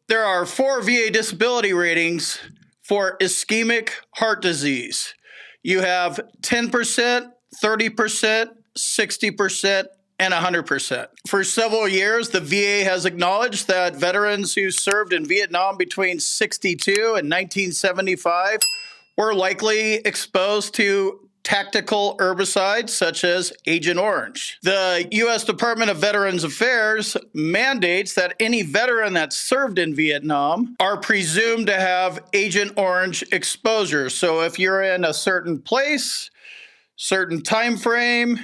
There are 4 VA disability ratings for ischemic heart disease. You have 10%, 30%, 60%, and 100%. For several years, the VA has acknowledged that veterans who served in Vietnam between 62 and 1975 were likely exposed to tactical herbicides such as Agent Orange. The U.S. Department of Veterans Affairs mandates that any veteran that served in Vietnam are presumed to have Agent Orange exposure. So if you're in a certain place, certain time frame,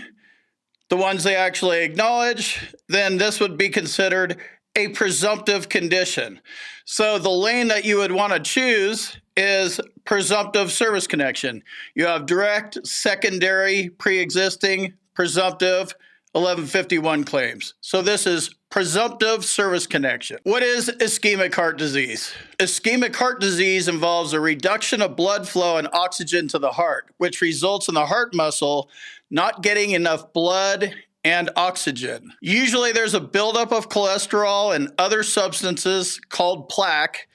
the ones they actually acknowledge, then this would be considered a presumptive condition. So the lane that you would want to choose is presumptive service connection. You have direct, secondary, pre-existing, presumptive, 1151 claims. So this is presumptive service connection. What is ischemic heart disease? Ischemic heart disease involves a reduction of blood flow and oxygen to the heart, which results in the heart muscle not getting enough blood and oxygen. Usually there's a buildup of cholesterol and other substances called plaque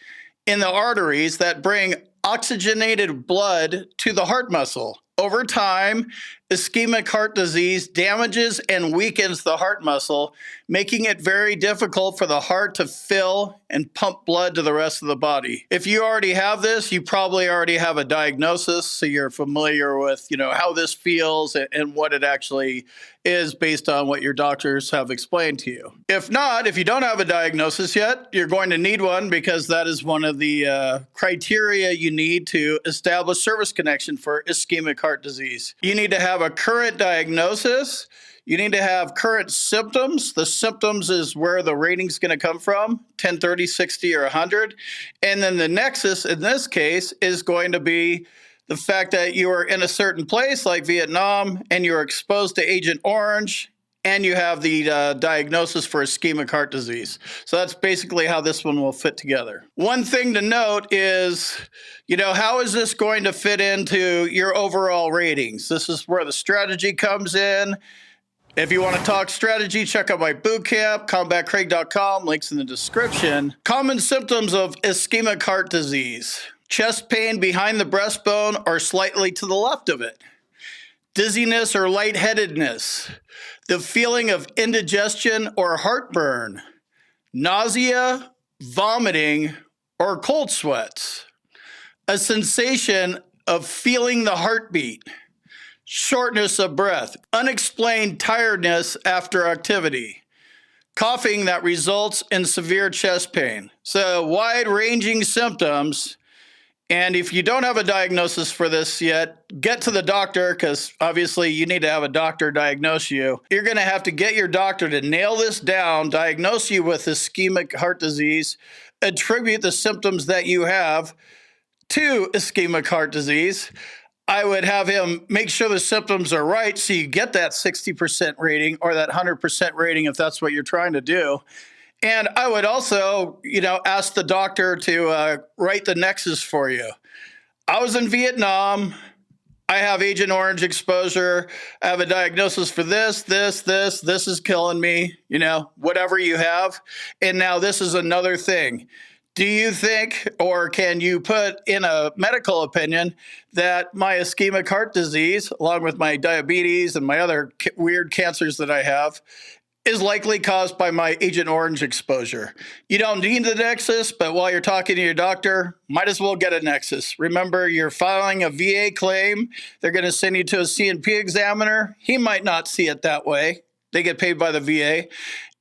in the arteries that bring oxygenated blood to the heart muscle. Over time, ischemic heart disease damages and weakens the heart muscle, making it very difficult for the heart to fill and pump blood to the rest of the body. If you already have this, you probably already have a diagnosis, so you're familiar with, how this feels and what it actually is based on what your doctors have explained to you. If not, if you don't have a diagnosis yet, you're going to need one because that is one of the criteria you need to establish service connection for ischemic heart disease. You need to have a current diagnosis. You need to have current symptoms. The symptoms is where the rating's going to come from, 10, 30, 60, or 100. And then the nexus in this case is going to be the fact that you are in a certain place like Vietnam and you're exposed to Agent Orange and you have the diagnosis for ischemic heart disease. So that's basically how this one will fit together. One thing to note is, how is this going to fit into your overall ratings? This is where the strategy comes in. If you want to talk strategy, check out my bootcamp, combatcraig.com, links in the description. Common symptoms of ischemic heart disease. Chest pain behind the breastbone or slightly to the left of it. Dizziness or lightheadedness. The feeling of indigestion or heartburn. Nausea, vomiting, or cold sweats. A sensation of feeling the heartbeat. Shortness of breath. Unexplained tiredness after activity. Coughing that results in severe chest pain. So wide-ranging symptoms. And if you don't have a diagnosis for this yet, get to the doctor because obviously you need to have a doctor diagnose you. You're going to have to get your doctor to nail this down, diagnose you with ischemic heart disease, attribute the symptoms that you have to ischemic heart disease. I would have him make sure the symptoms are right so you get that 60% rating or that 100% rating if that's what you're trying to do. And I would also, ask the doctor to write the nexus for you. I was in Vietnam. I have Agent Orange exposure. I have a diagnosis for this is killing me, whatever you have. And now this is another thing. Do you think, or can you put in a medical opinion that my ischemic heart disease, along with my diabetes and my other weird cancers that I have, is likely caused by my Agent Orange exposure? You don't need the nexus, but while you're talking to your doctor, might as well get a nexus. Remember, you're filing a VA claim. They're going to send you to a C&P examiner. He might not see it that way. They get paid by the VA.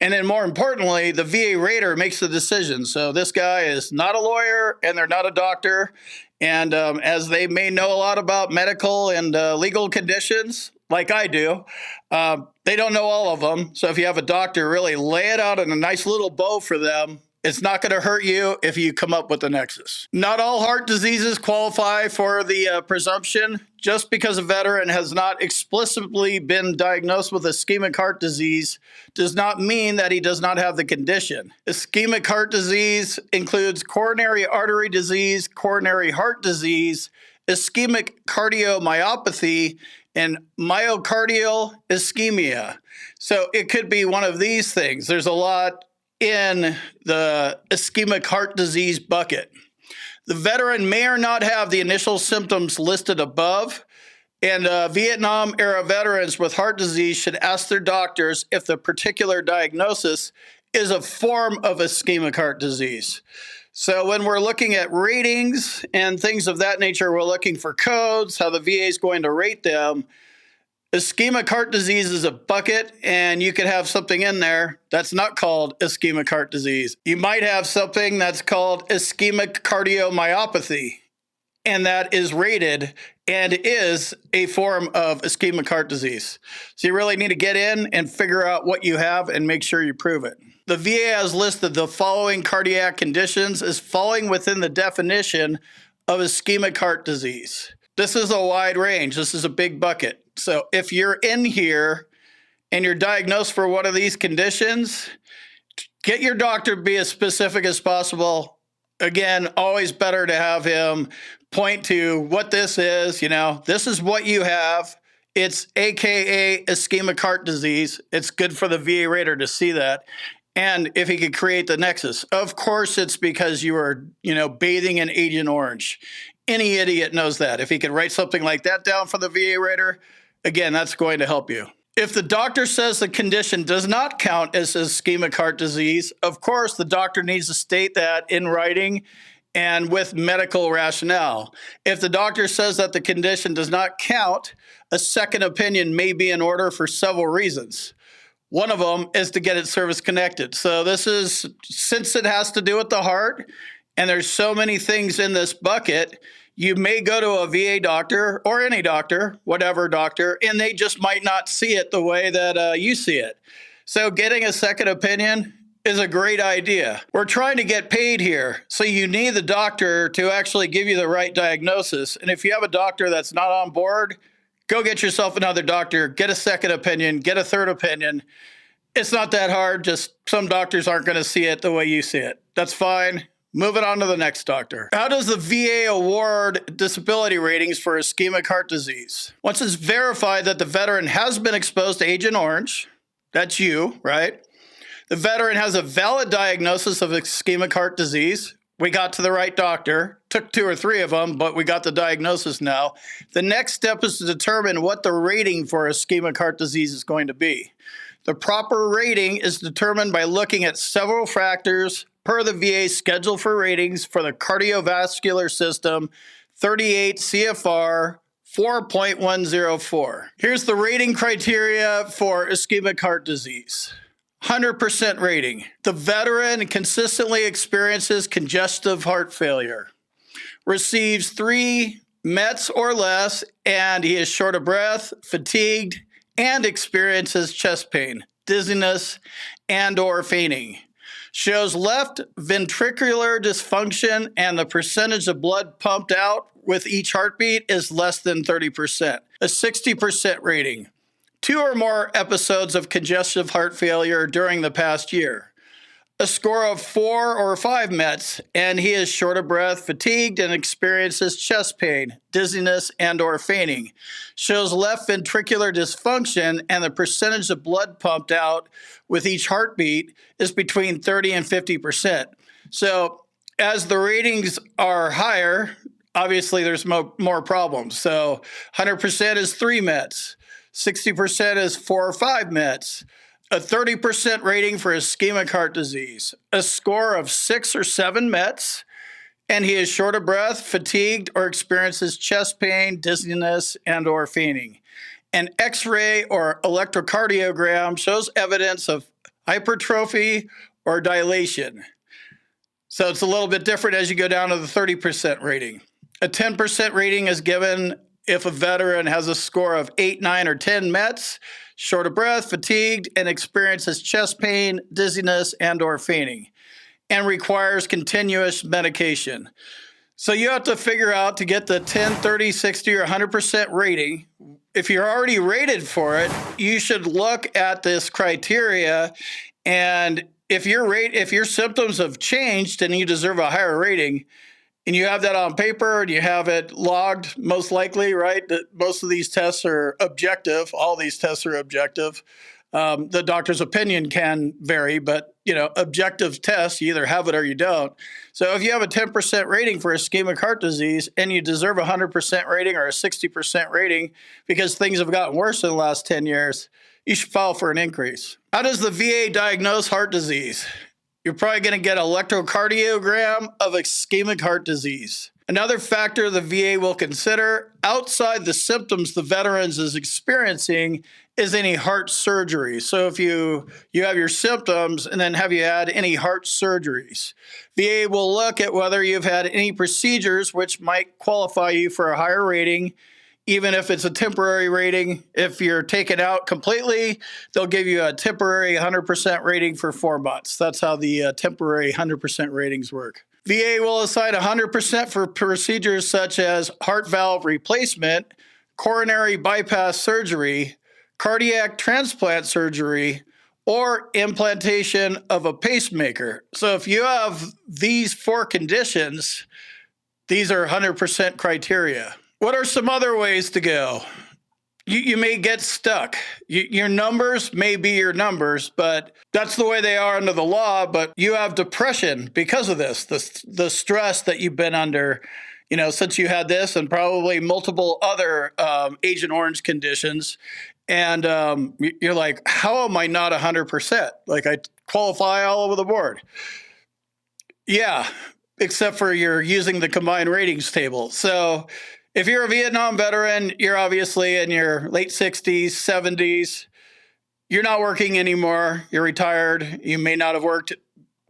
And then more importantly, the VA rater makes the decision. So this guy is not a lawyer and they're not a doctor. And as they may know a lot about medical and legal conditions, like I do, they don't know all of them. So if you have a doctor, really lay it out in a nice little bow for them. It's not going to hurt you if you come up with the nexus. Not all heart diseases qualify for the presumption. Just because a veteran has not explicitly been diagnosed with ischemic heart disease does not mean that he does not have the condition. Ischemic heart disease includes coronary artery disease, coronary heart disease, ischemic cardiomyopathy, and myocardial ischemia. So it could be one of these things. There's a lot in the ischemic heart disease bucket. The veteran may or not have the initial symptoms listed above, and Vietnam-era veterans with heart disease should ask their doctors if the particular diagnosis is a form of ischemic heart disease. So when we're looking at ratings and things of that nature, we're looking for codes, how the VA is going to rate them. Ischemic heart disease is a bucket, and you could have something in there that's not called ischemic heart disease. You might have something that's called ischemic cardiomyopathy, and that is rated and is a form of ischemic heart disease. So you really need to get in and figure out what you have and make sure you prove it. The VA has listed the following cardiac conditions as falling within the definition of ischemic heart disease. This is a wide range. This is a big bucket. So if you're in here and you're diagnosed for one of these conditions, get your doctor to be as specific as possible. Again, always better to have him point to what this is. This is what you have. It's AKA ischemic heart disease. It's good for the VA rater to see that. And if he could create the nexus, of course, it's because you are, bathing in Agent Orange. Any idiot knows that. If he could write something like that down for the VA rater, again, that's going to help you. If the doctor says the condition does not count as ischemic heart disease, of course, the doctor needs to state that in writing and with medical rationale. If the doctor says that the condition does not count, a second opinion may be in order for several reasons. One of them is to get it service connected. So this is, since it has to do with the heart, and there's so many things in this bucket, you may go to a VA doctor or any doctor, whatever doctor, and they just might not see it the way that you see it. So getting a second opinion is a great idea. We're trying to get paid here, so you need the doctor to actually give you the right diagnosis. And if you have a doctor that's not on board, go get yourself another doctor, get a second opinion, get a third opinion. It's not that hard, just some doctors aren't going to see it the way you see it. That's fine. Moving on to the next doctor. How does the VA award disability ratings for ischemic heart disease? Once it's verified that the veteran has been exposed to Agent Orange, that's you, right? The veteran has a valid diagnosis of ischemic heart disease. We got to the right doctor. Took 2 or 3 of them, but we got the diagnosis now. The next step is to determine what the rating for ischemic heart disease is going to be. The proper rating is determined by looking at several factors per the VA schedule for ratings for the cardiovascular system, 38 CFR 4.104. Here's the rating criteria for ischemic heart disease. 100% rating. The veteran consistently experiences congestive heart failure, receives 3 METs or less, and he is short of breath, fatigued, and experiences chest pain, dizziness, and or fainting. Shows left ventricular dysfunction, and the percentage of blood pumped out with each heartbeat is less than 30%. A 60% rating. 2 or more episodes of congestive heart failure during the past year. A score of 4 or 5 METs, and he is short of breath, fatigued, and experiences chest pain, dizziness, and or fainting. Shows left ventricular dysfunction, and the percentage of blood pumped out with each heartbeat is between 30 and 50%. So as the ratings are higher, obviously there's more problems. So 100% is 3 METs. 60% is 4 or 5 METs. A 30% rating for ischemic heart disease, a score of 6 or 7 METs, and he is short of breath, fatigued, or experiences chest pain, dizziness, and or fainting. An X-ray or electrocardiogram shows evidence of hypertrophy or dilation. So it's a little bit different as you go down to the 30% rating. A 10% rating is given if a veteran has a score of 8, 9, or 10 METs, short of breath, fatigued, and experiences chest pain, dizziness, and or fainting, and requires continuous medication. So you have to figure out to get the 10, 30, 60, or 100% rating. If you're already rated for it, you should look at this criteria, and if your symptoms have changed and you deserve a higher rating, and you have that on paper and you have it logged, most likely, right? That most of these tests are objective. All these tests are objective. The doctor's opinion can vary, but objective tests, you either have it or you don't. So if you have a 10% rating for ischemic heart disease and you deserve a 100% rating or a 60% rating because things have gotten worse in the last 10 years, you should file for an increase. How does the VA diagnose heart disease? You're probably going to get an electrocardiogram of ischemic heart disease. Another factor the VA will consider outside the symptoms the veterans is experiencing is any heart surgery. So if you have your symptoms and then have you had any heart surgeries, VA will look at whether you've had any procedures which might qualify you for a higher rating, even if it's a temporary rating. If you're taken out completely, they'll give you a temporary 100% rating for 4 months. That's how the temporary 100% ratings work. VA will assign 100% for procedures such as heart valve replacement, coronary bypass surgery, cardiac transplant surgery, or implantation of a pacemaker. So if you have these 4 conditions, these are 100% criteria. What are some other ways to go? You may get stuck. Your numbers may be your numbers, but that's the way they are under the law. But you have depression because of this, the stress that you've been under, since you had this and probably multiple other Agent Orange conditions. And you're like, how am I not 100%? Like I qualify all over the board. Yeah, except for you're using the combined ratings table. So if you're a Vietnam veteran, you're obviously in your late 60s, 70s. You're not working anymore. You're retired. You may not have worked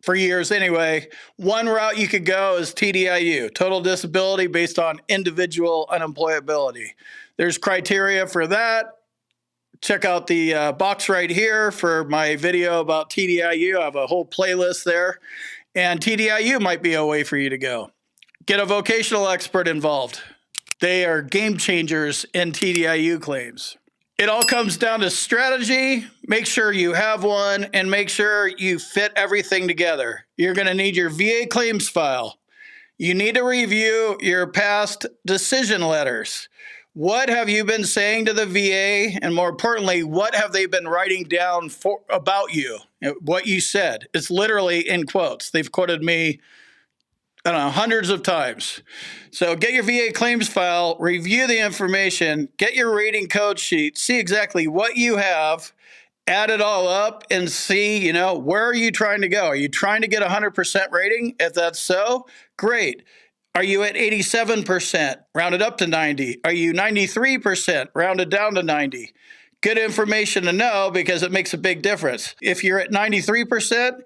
for years anyway. One route you could go is TDIU, total disability based on individual unemployability. There's criteria for that. Check out the box right here for my video about TDIU. I have a whole playlist there. And TDIU might be a way for you to go. Get a vocational expert involved. They are game changers in TDIU claims. It all comes down to strategy. Make sure you have one and make sure you fit everything together. You're going to need your VA claims file. You need to review your past decision letters. What have you been saying to the VA? And more importantly, what have they been writing down about you? What you said. It's literally in quotes. They've quoted me hundreds of times. So get your VA claims file, review the information, get your rating code sheet, see exactly what you have, add it all up and see, where are you trying to go? Are you trying to get a 100% rating? If that's so, great. Are you at 87%? Rounded up to 90. Are you 93%? Rounded down to 90. Good information to know because it makes a big difference. If you're at 93%,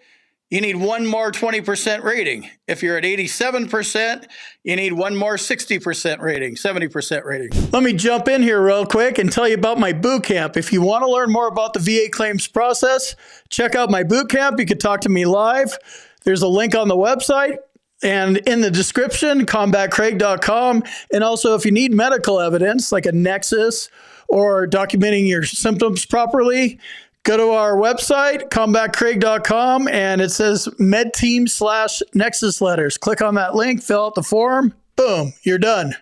you need one more 20% rating. If you're at 87%, you need one more 60% rating, 70% rating. Let me jump in here real quick and tell you about my boot camp. If you want to learn more about the VA claims process, check out my boot camp. You can talk to me live. There's a link on the website and in the description, combatcraig.com. And also, if you need medical evidence like a nexus or documenting your symptoms properly, go to our website, combatcraig.com, and it says medteam/nexus letters. Click on that link, fill out the form, boom, you're done.